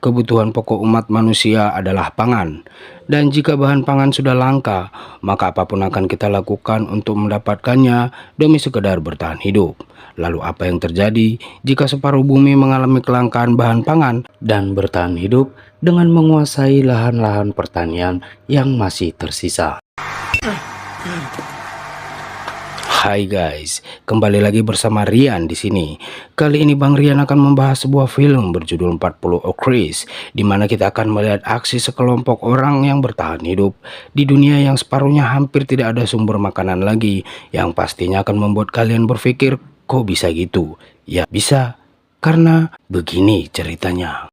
kebutuhan pokok umat manusia adalah pangan. Dan jika bahan pangan sudah langka, maka apapun akan kita lakukan untuk mendapatkannya demi sekedar bertahan hidup. Lalu apa yang terjadi jika separuh bumi mengalami kelangkaan bahan pangan dan bertahan hidup dengan menguasai lahan-lahan pertanian yang masih tersisa? Hai guys, kembali lagi bersama Rian di sini. Kali ini Bang Rian akan membahas sebuah film berjudul 40 O'Cris, di mana kita akan melihat aksi sekelompok orang yang bertahan hidup di dunia yang separuhnya hampir tidak ada sumber makanan lagi, yang pastinya akan membuat kalian berpikir, kok bisa gitu? Ya bisa, karena begini ceritanya.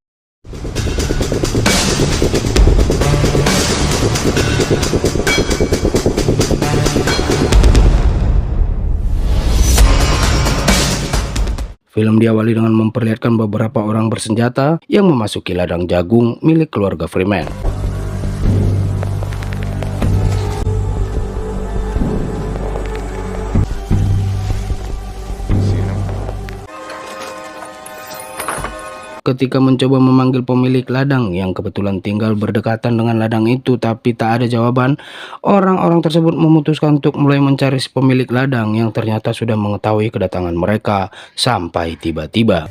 Film diawali dengan memperlihatkan beberapa orang bersenjata yang memasuki ladang jagung milik keluarga Freeman. Ketika mencoba memanggil pemilik ladang yang kebetulan tinggal berdekatan dengan ladang itu tapi tak ada jawaban, orang-orang tersebut memutuskan untuk mulai mencari si pemilik ladang yang ternyata sudah mengetahui kedatangan mereka sampai tiba-tiba.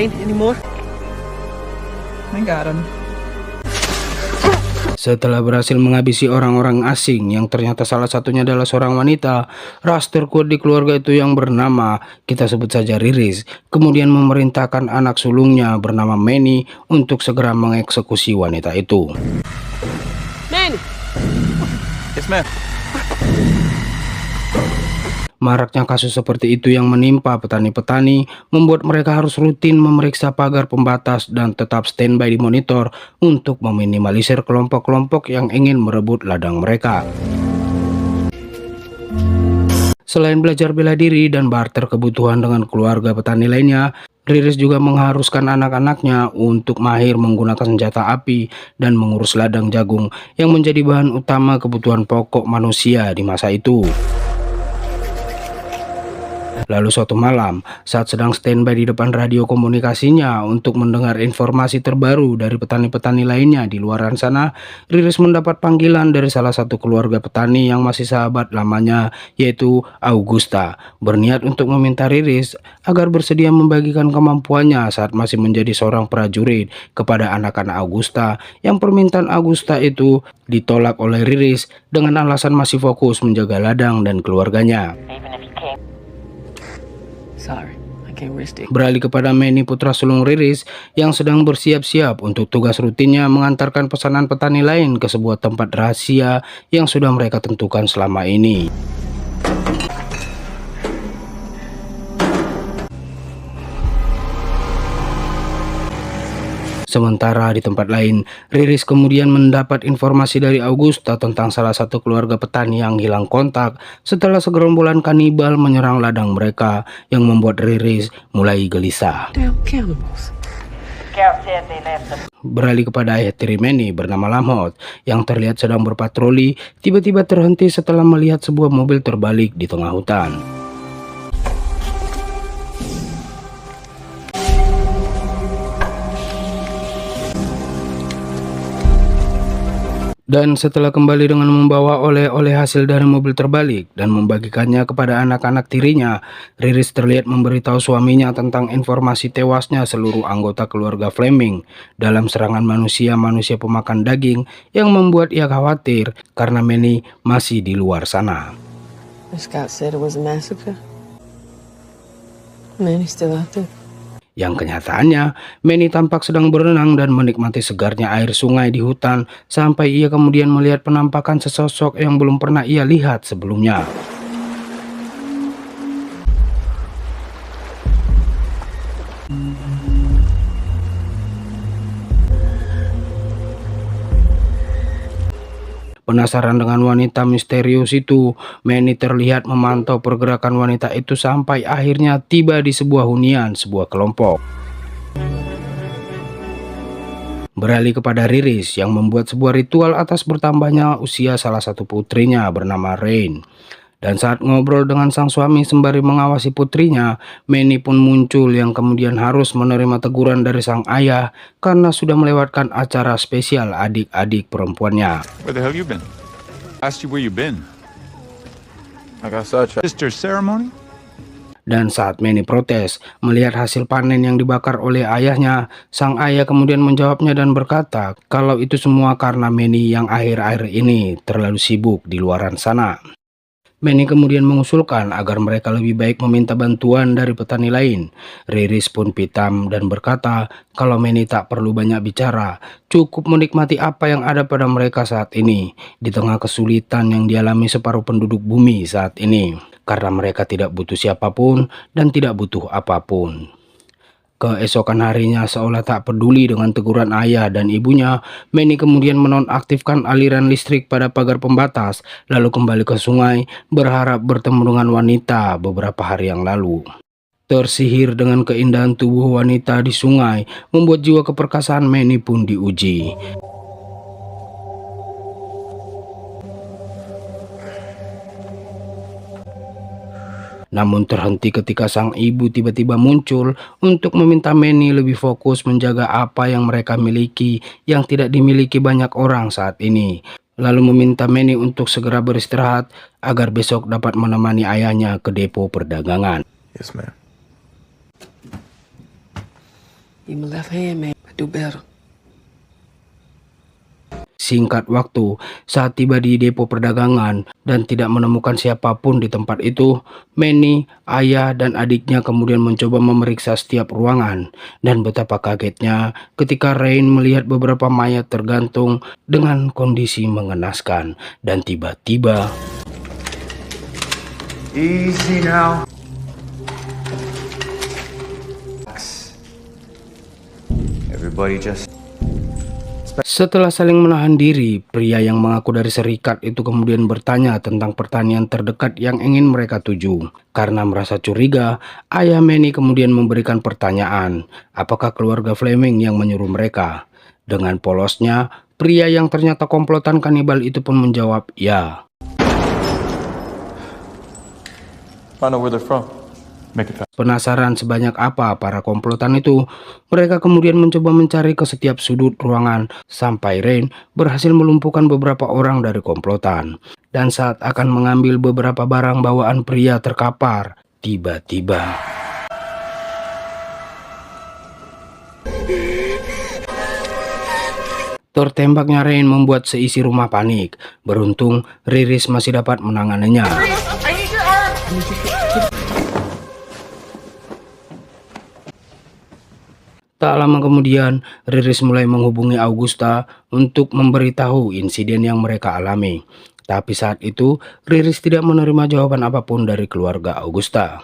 Anymore? I got him. Setelah berhasil menghabisi orang-orang asing yang ternyata salah satunya adalah seorang wanita, ras terkuat di keluarga itu yang bernama, kita sebut saja Riris, kemudian memerintahkan anak sulungnya bernama Manny untuk segera mengeksekusi wanita itu. Manny! Yes, ma'am. Maraknya kasus seperti itu yang menimpa petani-petani membuat mereka harus rutin memeriksa pagar pembatas dan tetap standby di monitor untuk meminimalisir kelompok-kelompok yang ingin merebut ladang mereka. Selain belajar bela diri dan barter kebutuhan dengan keluarga petani lainnya, Riris juga mengharuskan anak-anaknya untuk mahir menggunakan senjata api dan mengurus ladang jagung yang menjadi bahan utama kebutuhan pokok manusia di masa itu. Lalu suatu malam, saat sedang standby di depan radio komunikasinya untuk mendengar informasi terbaru dari petani-petani lainnya di luar sana, Riris mendapat panggilan dari salah satu keluarga petani yang masih sahabat lamanya, yaitu Augusta, berniat untuk meminta Riris agar bersedia membagikan kemampuannya saat masih menjadi seorang prajurit kepada anak-anak Augusta, yang permintaan Augusta itu ditolak oleh Riris dengan alasan masih fokus menjaga ladang dan keluarganya. Sorry, I can't risk it. Beralih kepada Manny, putra sulung Riris, yang sedang bersiap-siap untuk tugas rutinnya mengantarkan pesanan petani lain ke sebuah tempat rahasia yang sudah mereka tentukan selama ini. Sementara di tempat lain, Riris kemudian mendapat informasi dari Augusta tentang salah satu keluarga petani yang hilang kontak setelah segerombolan kanibal menyerang ladang mereka, yang membuat Riris mulai gelisah. Damn cannibals. Beralih kepada ayah tiri Manny bernama Lamhot yang terlihat sedang berpatroli, tiba-tiba terhenti setelah melihat sebuah mobil terbalik di tengah hutan. Dan setelah kembali dengan membawa oleh-oleh hasil dari mobil terbalik dan membagikannya kepada anak-anak tirinya, Riris terlihat memberitahu suaminya tentang informasi tewasnya seluruh anggota keluarga Fleming dalam serangan manusia-manusia pemakan daging, yang membuat ia khawatir karena Manny masih di luar sana. Scott said it was a massacre. Manny's still out there. Yang kenyataannya, Manny tampak sedang berenang dan menikmati segarnya air sungai di hutan sampai ia kemudian melihat penampakan sesosok yang belum pernah ia lihat sebelumnya. Penasaran dengan wanita misterius itu, Manny terlihat memantau pergerakan wanita itu sampai akhirnya tiba di sebuah hunian sebuah kelompok. Beralih kepada Riris yang membuat sebuah ritual atas bertambahnya usia salah satu putrinya bernama Rain. Dan saat ngobrol dengan sang suami sembari mengawasi putrinya, Manny pun muncul yang kemudian harus menerima teguran dari sang ayah karena sudah melewatkan acara spesial adik-adik perempuannya. Where the hell you been? Asked you where you been. I got sidetracked. Sister ceremony? Dan saat Manny protes melihat hasil panen yang dibakar oleh ayahnya, sang ayah kemudian menjawabnya dan berkata kalau itu semua karena Manny yang akhir-akhir ini terlalu sibuk di luaran sana. Manny kemudian mengusulkan agar mereka lebih baik meminta bantuan dari petani lain. Riris pun pitam dan berkata kalau Manny tak perlu banyak bicara, cukup menikmati apa yang ada pada mereka saat ini, di tengah kesulitan yang dialami separuh penduduk bumi saat ini, karena mereka tidak butuh siapapun dan tidak butuh apapun. Keesokan harinya seolah tak peduli dengan teguran ayah dan ibunya, Manny kemudian menonaktifkan aliran listrik pada pagar pembatas, lalu kembali ke sungai berharap bertemu dengan wanita beberapa hari yang lalu. Tersihir dengan keindahan tubuh wanita di sungai, membuat jiwa keperkasaan Manny pun diuji. Namun terhenti ketika sang ibu tiba-tiba muncul untuk meminta Manny lebih fokus menjaga apa yang mereka miliki yang tidak dimiliki banyak orang saat ini. Lalu meminta Manny untuk segera beristirahat agar besok dapat menemani ayahnya ke depo perdagangan. Yes, ma'am. You my left hand, man. I do better. Singkat waktu, saat tiba di depo perdagangan dan tidak menemukan siapapun di tempat itu, Manny, ayah, dan adiknya kemudian mencoba memeriksa setiap ruangan. Dan betapa kagetnya ketika Rain melihat beberapa mayat tergantung dengan kondisi mengenaskan. Dan tiba-tiba... Easy now. Everybody just... Setelah saling menahan diri, pria yang mengaku dari serikat itu kemudian bertanya tentang pertanian terdekat yang ingin mereka tuju. Karena merasa curiga, ayah Manny kemudian memberikan pertanyaan, apakah keluarga Fleming yang menyuruh mereka? Dengan polosnya, pria yang ternyata komplotan kanibal itu pun menjawab ya. Find out where they're from. Make it fast. Penasaran sebanyak apa para komplotan itu, mereka kemudian mencoba mencari ke setiap sudut ruangan sampai Rain berhasil melumpuhkan beberapa orang dari komplotan. Dan saat akan mengambil beberapa barang bawaan pria terkapar, tiba-tiba... tertembaknya Rain membuat seisi rumah panik. Beruntung Riris masih dapat menanganinya. Tak lama kemudian, Riris mulai menghubungi Augusta untuk memberitahu insiden yang mereka alami. Tapi saat itu, Riris tidak menerima jawaban apapun dari keluarga Augusta.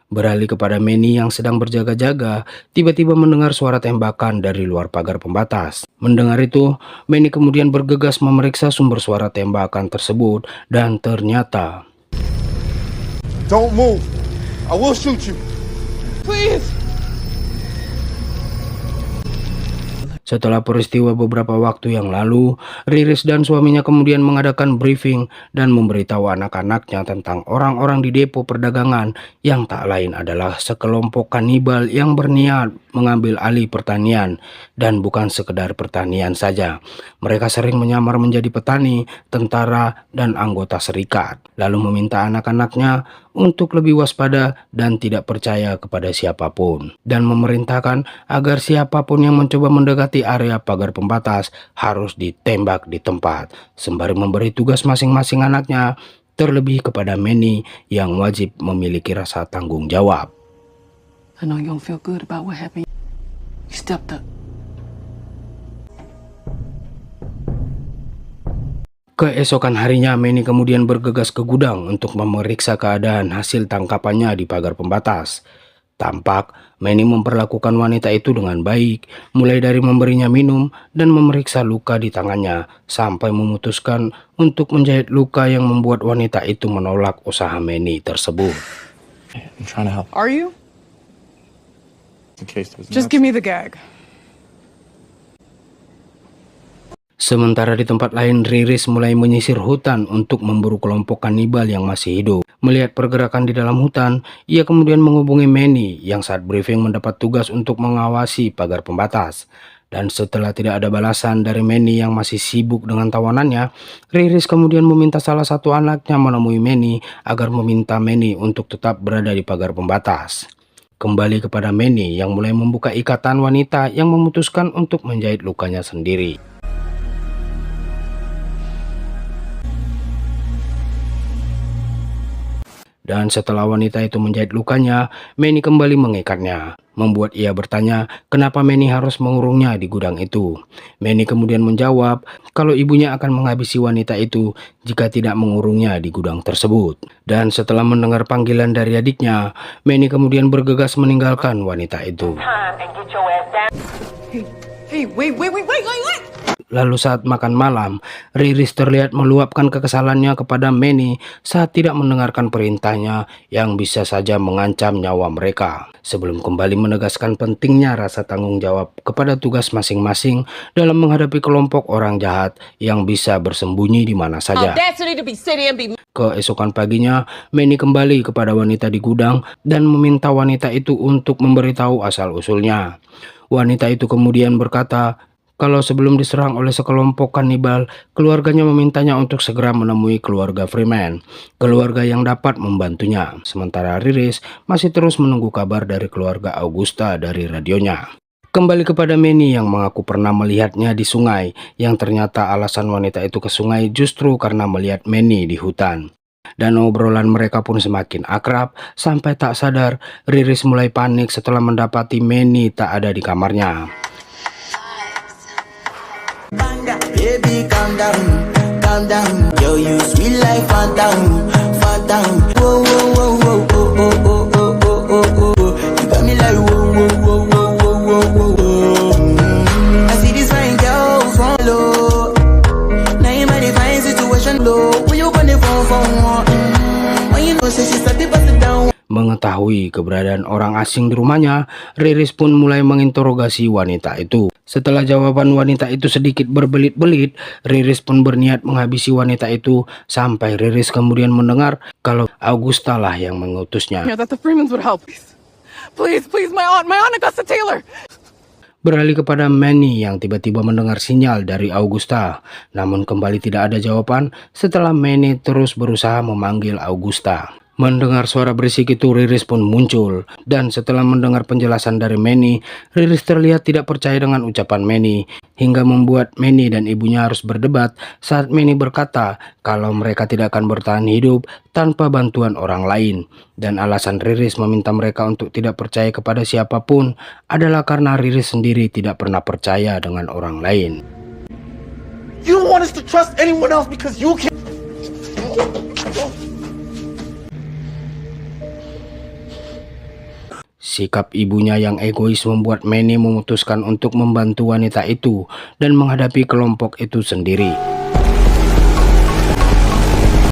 Beralih kepada Manny yang sedang berjaga-jaga, tiba-tiba mendengar suara tembakan dari luar pagar pembatas. Mendengar itu, Manny kemudian bergegas memeriksa sumber suara tembakan tersebut dan ternyata... Don't move. I will shoot you. Please! Setelah peristiwa beberapa waktu yang lalu, Riris dan suaminya kemudian mengadakan briefing dan memberitahu anak-anaknya tentang orang-orang di depo perdagangan yang tak lain adalah sekelompok kanibal yang berniat mengambil alih pertanian. Dan bukan sekedar pertanian saja, mereka sering menyamar menjadi petani, tentara, dan anggota serikat. Lalu meminta anak-anaknya untuk lebih waspada dan tidak percaya kepada siapapun, dan memerintahkan agar siapapun yang mencoba mendekati area pagar pembatas harus ditembak di tempat, sembari memberi tugas masing-masing anaknya, terlebih kepada Manny yang wajib memiliki rasa tanggung jawab. I know you don't feel good about what happened. You stepped up. Keesokan harinya, Manny kemudian bergegas ke gudang untuk memeriksa keadaan hasil tangkapannya di pagar pembatas. Tampak Manny memperlakukan wanita itu dengan baik, mulai dari memberinya minum dan memeriksa luka di tangannya, sampai memutuskan untuk menjahit luka yang membuat wanita itu menolak usaha Manny tersebut. I'm trying to help. Are you? In case there's Just give me the gag. Sementara di tempat lain, Riris mulai menyisir hutan untuk memburu kelompok kanibal yang masih hidup. Melihat pergerakan di dalam hutan, ia kemudian menghubungi Manny yang saat briefing mendapat tugas untuk mengawasi pagar pembatas. Dan setelah tidak ada balasan dari Manny yang masih sibuk dengan tawanannya, Riris kemudian meminta salah satu anaknya menemui Manny agar meminta Manny untuk tetap berada di pagar pembatas. Kembali kepada Manny yang mulai membuka ikatan wanita yang memutuskan untuk menjahit lukanya sendiri. Dan setelah wanita itu menjahit lukanya, Manny kembali mengikatnya, membuat ia bertanya kenapa Manny harus mengurungnya di gudang itu. Manny kemudian menjawab kalau ibunya akan menghabisi wanita itu jika tidak mengurungnya di gudang tersebut. Dan setelah mendengar panggilan dari adiknya, Manny kemudian bergegas meninggalkan wanita itu. Hey, wait. Lalu saat makan malam, Riris terlihat meluapkan kekesalannya kepada Manny saat tidak mendengarkan perintahnya yang bisa saja mengancam nyawa mereka. Sebelum kembali menegaskan pentingnya rasa tanggung jawab kepada tugas masing-masing dalam menghadapi kelompok orang jahat yang bisa bersembunyi di mana saja. Keesokan paginya, Manny kembali kepada wanita di gudang dan meminta wanita itu untuk memberitahu asal-usulnya. Wanita itu kemudian berkata, kalau sebelum diserang oleh sekelompok kanibal, keluarganya memintanya untuk segera menemui keluarga Freeman, keluarga yang dapat membantunya. Sementara Riris masih terus menunggu kabar dari keluarga Augusta dari radionya. Kembali kepada Manny yang mengaku pernah melihatnya di sungai, yang ternyata alasan wanita itu ke sungai justru karena melihat Manny di hutan. Dan obrolan mereka pun semakin akrab, sampai tak sadar Riris mulai panik setelah mendapati Manny tak ada di kamarnya. Baby, calm down. Yo, you sweet like phantom. Whoa. You got me like whoa. I see this fine girl from low. Now you might find situation low. When you on the phone. When you know say she start to bust it down. Mengetahui keberadaan orang asing di rumahnya, Riris pun mulai menginterogasi wanita itu. Setelah jawaban wanita itu sedikit berbelit-belit, Riris pun berniat menghabisi wanita itu sampai Riris kemudian mendengar kalau Augusta lah yang mengutusnya. Yeah, that the Freemans would help. Please, my aunt Augusta Taylor. Beralih kepada Manny yang tiba-tiba mendengar sinyal dari Augusta. Namun kembali tidak ada jawaban setelah Manny terus berusaha memanggil Augusta. Mendengar suara berisik itu, Riris pun muncul. Dan setelah mendengar penjelasan dari Manny, Riris terlihat tidak percaya dengan ucapan Manny, hingga membuat Manny dan ibunya harus berdebat saat Manny berkata kalau mereka tidak akan bertahan hidup tanpa bantuan orang lain. Dan alasan Riris meminta mereka untuk tidak percaya kepada siapapun adalah karena Riris sendiri tidak pernah percaya dengan orang lain. You don't want us to trust anyone else because you can't. Sikap ibunya yang egois membuat Manny memutuskan untuk membantu wanita itu dan menghadapi kelompok itu sendiri.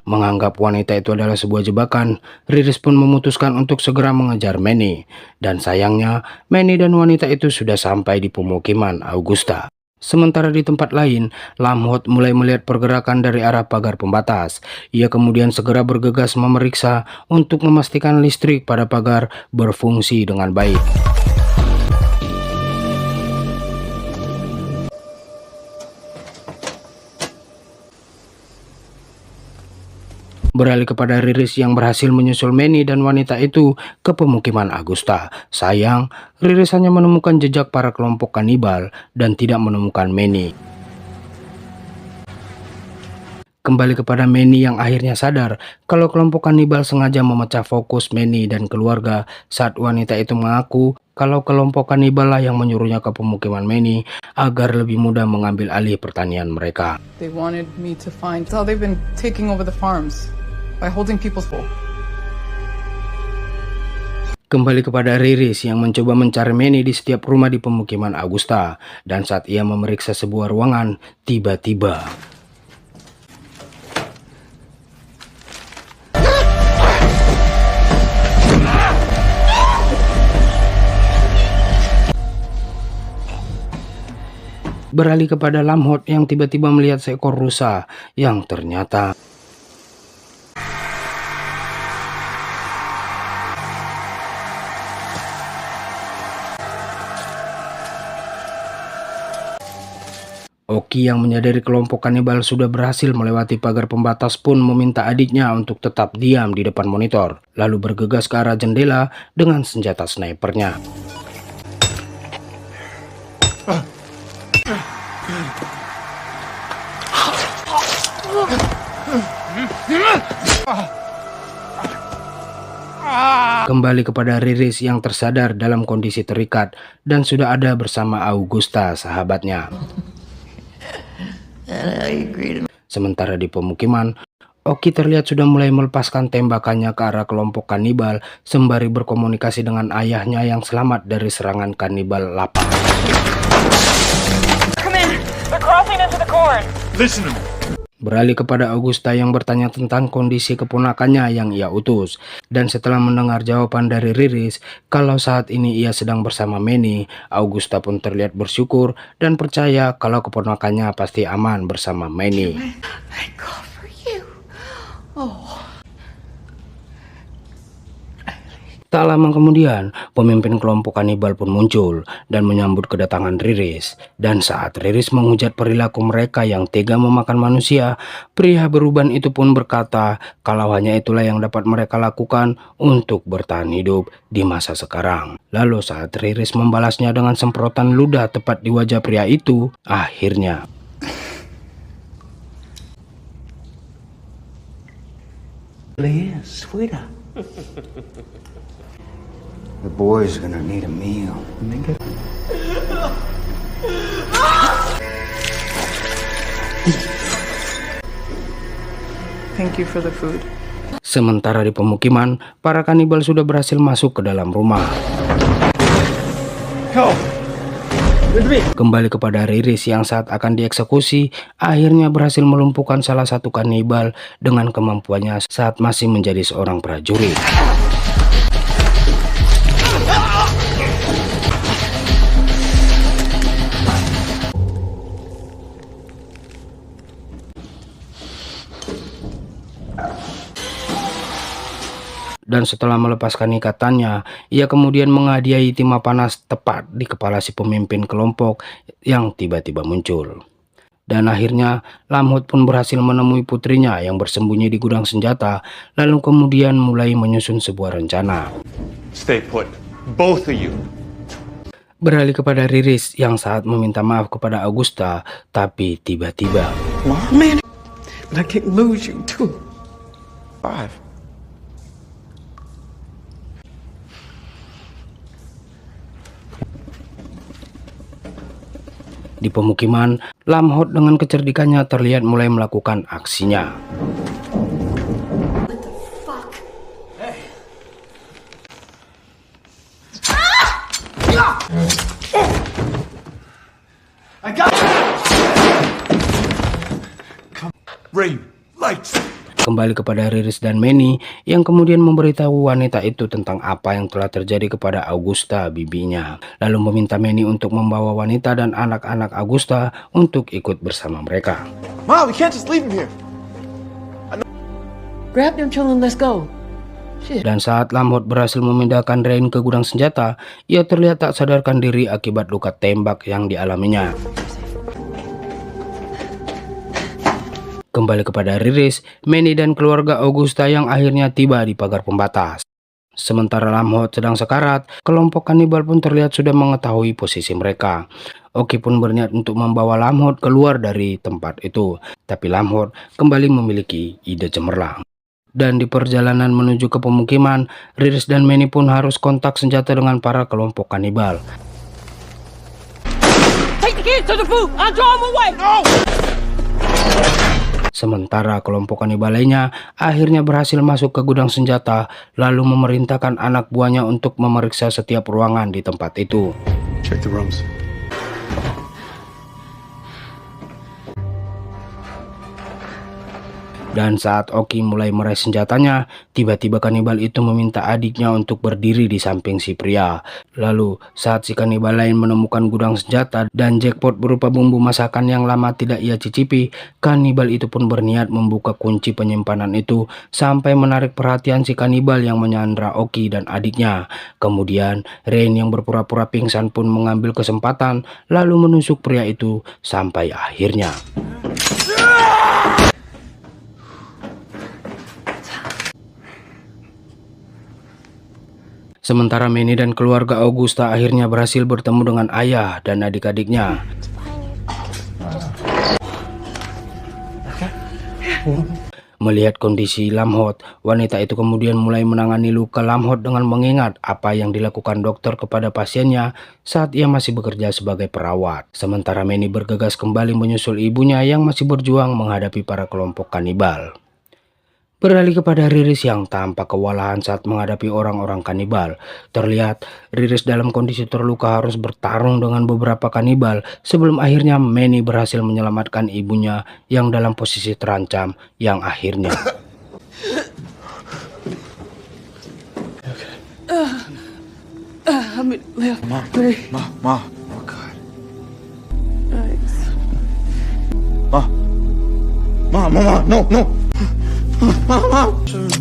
Menganggap wanita itu adalah sebuah jebakan, Riris pun memutuskan untuk segera mengejar Manny. Dan sayangnya, Manny dan wanita itu sudah sampai di pemukiman Augusta. Sementara di tempat lain, Lamhot mulai melihat pergerakan dari arah pagar pembatas. Ia kemudian segera bergegas memeriksa untuk memastikan listrik pada pagar berfungsi dengan baik. Beralih kepada Riris yang berhasil menyusul Manny dan wanita itu ke pemukiman Augusta. Sayang, Riris hanya menemukan jejak para kelompok kanibal dan tidak menemukan Manny. Kembali kepada Manny yang akhirnya sadar kalau kelompok kanibal sengaja memecah fokus Manny dan keluarga saat wanita itu mengaku kalau kelompok kanibal lah yang menyuruhnya ke pemukiman Manny agar lebih mudah mengambil alih pertanian mereka. They wanted me to find how they've been taking over the farms by holding people's full. Kembali kepada Riris yang mencoba mencari Manny di setiap rumah di pemukiman Augusta. Dan saat ia memeriksa sebuah ruangan, tiba-tiba beralih kepada Lamhot yang tiba-tiba melihat seekor rusa yang ternyata Oki yang menyadari kelompok kanibal sudah berhasil melewati pagar pembatas pun meminta adiknya untuk tetap diam di depan monitor, lalu bergegas ke arah jendela dengan senjata snipernya. Kembali kepada Riris yang tersadar dalam kondisi terikat dan sudah ada bersama Augusta, sahabatnya. Sementara di pemukiman, Oki terlihat sudah mulai melepaskan tembakannya ke arah kelompok kanibal sembari berkomunikasi dengan ayahnya yang selamat dari serangan kanibal lapar. Come in. They're crossing into the corn. Listen to me. Beralih kepada Augusta yang bertanya tentang kondisi keponakannya yang ia utus. Dan setelah mendengar jawaban dari Riris kalau saat ini ia sedang bersama Manny, Augusta pun terlihat bersyukur dan percaya kalau keponakannya pasti aman bersama Manny. Thank God for you. Oh. Tak lama kemudian, pemimpin kelompok kanibal pun muncul dan menyambut kedatangan Riris. Dan saat Riris menghujat perilaku mereka yang tega memakan manusia, pria beruban itu pun berkata kalau hanya itulah yang dapat mereka lakukan untuk bertahan hidup di masa sekarang. Lalu saat Riris membalasnya dengan semprotan ludah tepat di wajah pria itu, akhirnya The boy's gonna need a meal. Thank you for the food. sementara di pemukiman, para kanibal sudah berhasil masuk ke dalam rumah. Kembali kepada Riris yang saat akan dieksekusi, akhirnya berhasil melumpuhkan salah satu kanibal dengan kemampuannya saat masih menjadi seorang prajurit. Dan setelah melepaskan ikatannya, ia kemudian menghadiahi timah panas tepat di kepala si pemimpin kelompok yang tiba-tiba muncul. Dan akhirnya Lamhot pun berhasil menemui putrinya yang bersembunyi di gudang senjata, lalu kemudian mulai menyusun sebuah rencana. Stay put. Both of you. Beralih kepada Riris yang saat meminta maaf kepada Augusta, tapi tiba-tiba Man, but I can't lose you too. 5. di pemukiman, Lamhot dengan kecerdikannya terlihat mulai melakukan aksinya. Rain, lights. Kembali kepada Riris dan Manny yang kemudian memberitahu wanita itu tentang apa yang telah terjadi kepada Augusta, bibinya. Lalu meminta Manny untuk membawa wanita dan anak-anak Augusta untuk ikut bersama mereka. Mom, we can't just leave him here. Grab them children, let's go. Dan saat Lamhot berhasil memindahkan Rain ke gudang senjata, ia terlihat tak sadarkan diri akibat luka tembak yang dialaminya. Kembali kepada Riris, Manny dan keluarga Augusta yang akhirnya tiba di pagar pembatas. Sementara Lamhot sedang sekarat, kelompok kanibal pun terlihat sudah mengetahui posisi mereka. Oki pun berniat untuk membawa Lamhot keluar dari tempat itu, tapi Lamhot kembali memiliki ide cemerlang. Dan di perjalanan menuju ke pemukiman, Riris dan Manny pun harus kontak senjata dengan para kelompok kanibal. Take the kids to the food. I'll draw them away. No! Sementara kelompok kanibal lainnya akhirnya berhasil masuk ke gudang senjata lalu memerintahkan anak buahnya untuk memeriksa setiap ruangan di tempat itu. Check the rooms. Dan saat Oki mulai meraih senjatanya, tiba-tiba kanibal itu meminta adiknya untuk berdiri di samping si pria. Lalu saat si kanibal lain menemukan gudang senjata dan jackpot berupa bumbu masakan yang lama tidak ia cicipi, kanibal itu pun berniat membuka kunci penyimpanan itu sampai menarik perhatian si kanibal yang menyandra Oki dan adiknya. Kemudian Rain yang berpura-pura pingsan pun mengambil kesempatan lalu menusuk pria itu sampai akhirnya. Sementara Manny dan keluarga Augusta akhirnya berhasil bertemu dengan ayah dan adik-adiknya. Melihat kondisi Lamhot, wanita itu kemudian mulai menangani luka Lamhot dengan mengingat apa yang dilakukan dokter kepada pasiennya saat ia masih bekerja sebagai perawat. Sementara Manny bergegas kembali menyusul ibunya yang masih berjuang menghadapi para kelompok kanibal. Beralih kepada Riris yang tampak kewalahan saat menghadapi orang-orang kanibal. Terlihat Riris dalam kondisi terluka harus bertarung dengan beberapa kanibal sebelum akhirnya Manny berhasil menyelamatkan ibunya yang dalam posisi terancam yang akhirnya Ma. Oh God. Thanks. Ma, no.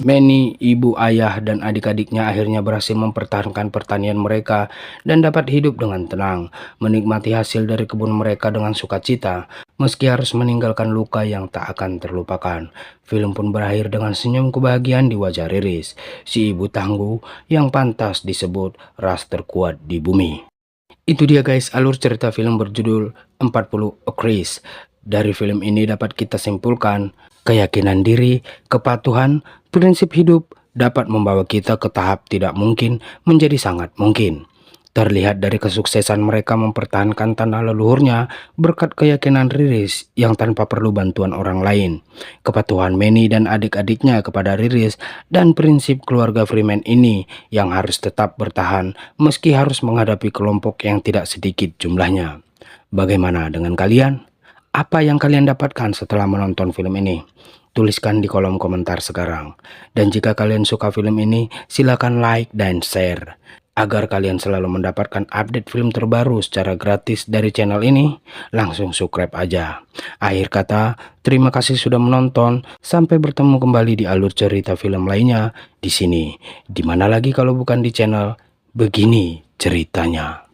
Manny, ibu, ayah, dan adik-adiknya akhirnya berhasil mempertahankan pertanian mereka dan dapat hidup dengan tenang, menikmati hasil dari kebun mereka dengan sukacita, meski harus meninggalkan luka yang tak akan terlupakan. Film pun berakhir dengan senyum kebahagiaan di wajah Riris, si ibu tangguh yang pantas disebut ras terkuat di bumi. Itu dia guys, alur cerita film berjudul 40 Acres. Dari film ini dapat kita simpulkan, keyakinan diri, kepatuhan, prinsip hidup dapat membawa kita ke tahap tidak mungkin menjadi sangat mungkin. Terlihat dari kesuksesan mereka mempertahankan tanah leluhurnya berkat keyakinan Riris yang tanpa perlu bantuan orang lain. Kepatuhan Manny dan adik-adiknya kepada Riris dan prinsip keluarga Freeman ini yang harus tetap bertahan meski harus menghadapi kelompok yang tidak sedikit jumlahnya. Bagaimana dengan kalian? Apa yang kalian dapatkan setelah menonton film ini? Tuliskan di kolom komentar sekarang. Dan jika kalian suka film ini, silakan like dan share. Agar kalian selalu mendapatkan update film terbaru secara gratis dari channel ini, langsung subscribe aja. Akhir kata, terima kasih sudah menonton. Sampai bertemu kembali di alur cerita film lainnya di sini. Dimana lagi kalau bukan di channel Begini Ceritanya.